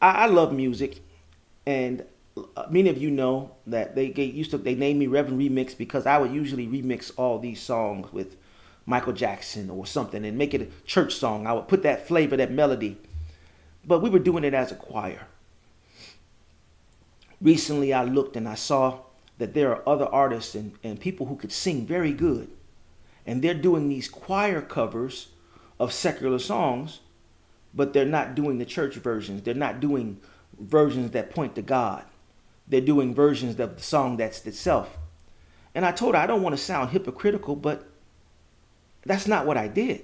I love music, and many of you know that they named me Reverend Remix because I would usually remix all these songs with Michael Jackson or something and make it a church song. I would put that flavor, that melody, but we were doing it as a choir. Recently, I looked and I saw that there are other artists and people who could sing very good, and they're doing these choir covers of secular songs, but they're not doing the church versions. They're not doing versions that point to God. They're doing versions of the song that's itself. And I told her I don't want to sound hypocritical, but that's not what I did.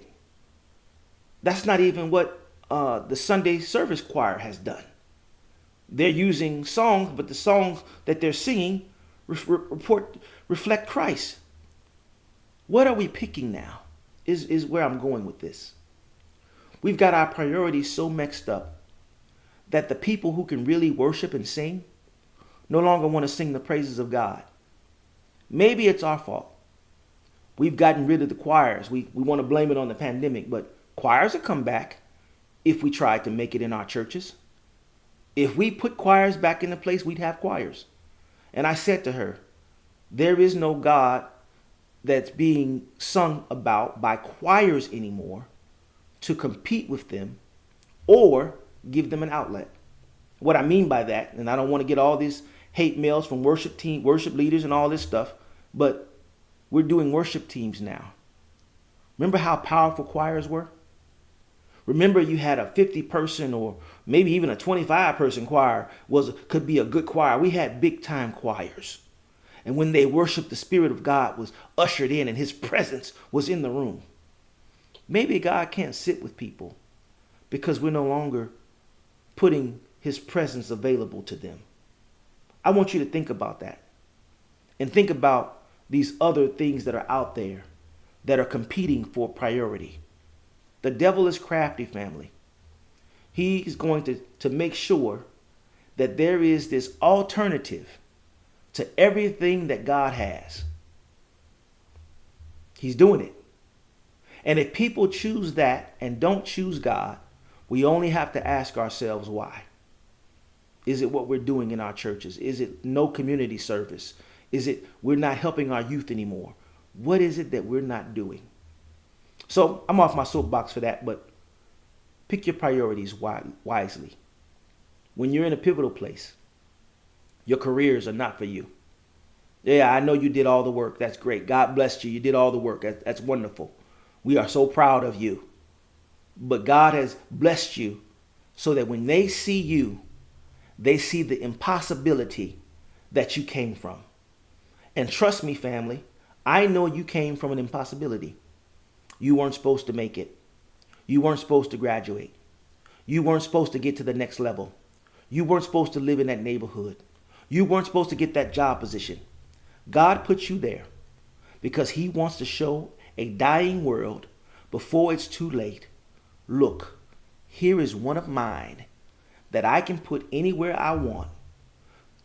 That's not even what the Sunday service choir has done. They're using songs, but the songs that they're singing reflect Christ. What are we picking now? Is where I'm going with this. We've got our priorities so mixed up that the people who can really worship and sing no longer want to sing the praises of God. Maybe it's our fault. We've gotten rid of the choirs. We want to blame it on the pandemic, but choirs will come back if we try to make it in our churches. If we put choirs back into place, we'd have choirs. And I said to her, there is no God that's being sung about by choirs anymore to compete with them or give them an outlet. What I mean by that, and I don't want to get all these hate mails from worship leaders and all this stuff, but we're doing worship teams now. Remember how powerful choirs were? Remember you had a 50-person or maybe even a 25-person choir could be a good choir. We had big time choirs. And when they worshiped, the Spirit of God was ushered in and his presence was in the room. Maybe God can't sit with people because we're no longer putting his presence available to them. I want you to think about that and think about these other things that are out there that are competing for priority. The devil is crafty, family. He's going to make sure that there is this alternative to everything that God has. He's doing it. And if people choose that and don't choose God, we only have to ask ourselves why. Is it what we're doing in our churches? Is it no community service? Is it we're not helping our youth anymore? What is it that we're not doing? So I'm off my soapbox for that, but pick your priorities wisely. When you're in a pivotal place, your careers are not for you. Yeah, I know you did all the work. That's great. God blessed you. You did all the work. That's wonderful. We are so proud of you. But God has blessed you so that when they see you, they see the impossibility that you came from. And trust me, family, I know you came from an impossibility. You weren't supposed to make it. You weren't supposed to graduate. You weren't supposed to get to the next level. You weren't supposed to live in that neighborhood. You weren't supposed to get that job position. God put you there because he wants to show a dying world before it's too late. Look, here is one of mine that I can put anywhere I want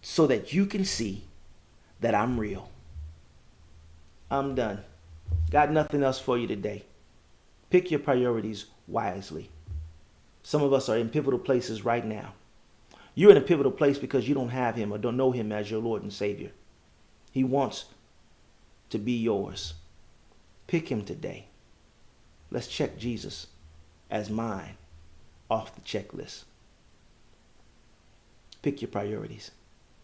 so that you can see that I'm real. I'm done. Got nothing else for you today. Pick your priorities wisely. Some of us are in pivotal places right now. You're in a pivotal place because you don't have him or don't know him as your Lord and Savior. He wants to be yours. Pick him today. Let's check Jesus as mine off the checklist. Pick your priorities.